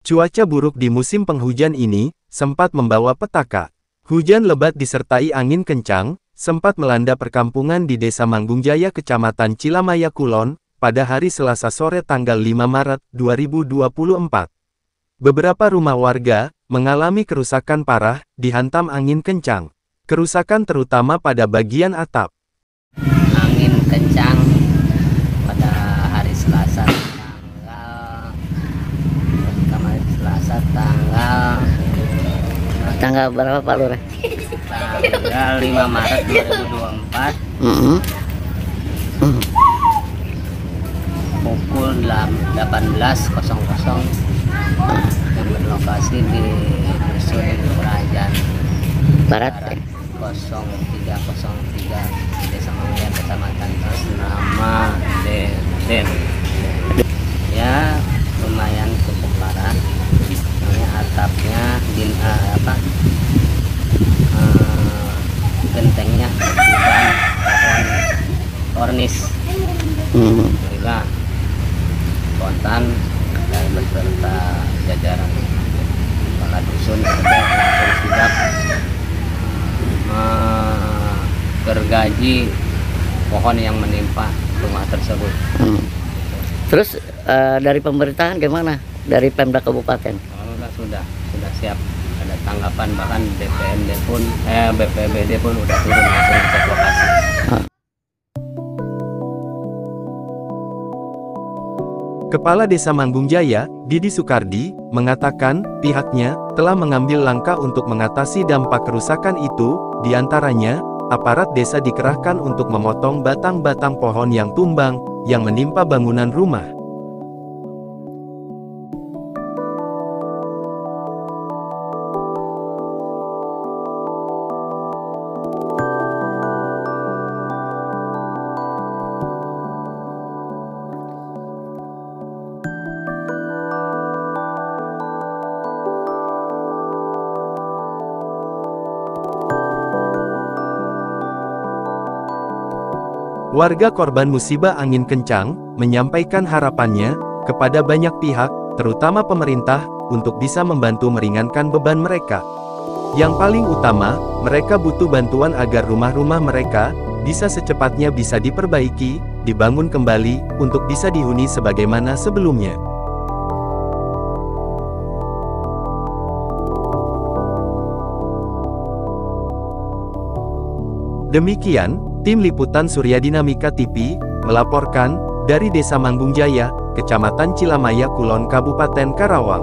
Cuaca buruk di musim penghujan ini sempat membawa petaka. Hujan lebat disertai angin kencang sempat melanda perkampungan di Desa Mangungjaya, Kecamatan Cilamaya Kulon, pada hari Selasa sore tanggal 5 Maret 2024. Beberapa rumah warga mengalami kerusakan parah dihantam angin kencang. Kerusakan terutama pada bagian atap. Angin kencang pada hari Selasa tanggal berapa Pak Lurah? Tanggal 5 Maret 2024. Pukul 18.00 yang berlokasi di Dusun Kerajaan Barat 0303 Desa Mangungjaya, Kecamatan Asrama Den. Ya, lumayan cukup parah. Atapnya gentengnya dan kornis juga spontan dan beserta jajaran kepala dusun langsung sigap gergaji pohon yang menimpa rumah tersebut. Terus dari pemerintahan gimana? Dari Pemda Kabupaten? Sudah siap, ada tanggapan, bahkan BPBD pun udah turun langsung ke lokasi. Kepala Desa Mangungjaya, Didi Sukardi, mengatakan pihaknya telah mengambil langkah untuk mengatasi dampak kerusakan itu, diantaranya aparat desa dikerahkan untuk memotong batang-batang pohon yang tumbang yang menimpa bangunan rumah. Warga korban musibah angin kencang menyampaikan harapannya kepada banyak pihak, terutama pemerintah, untuk bisa membantu meringankan beban mereka. Yang paling utama, mereka butuh bantuan agar rumah-rumah mereka bisa secepatnya bisa diperbaiki, dibangun kembali, untuk bisa dihuni sebagaimana sebelumnya. Demikian, Tim Liputan Surya Dinamika TV, melaporkan, dari Desa Mangungjaya, Kecamatan Cilamaya Kulon, Kabupaten Karawang.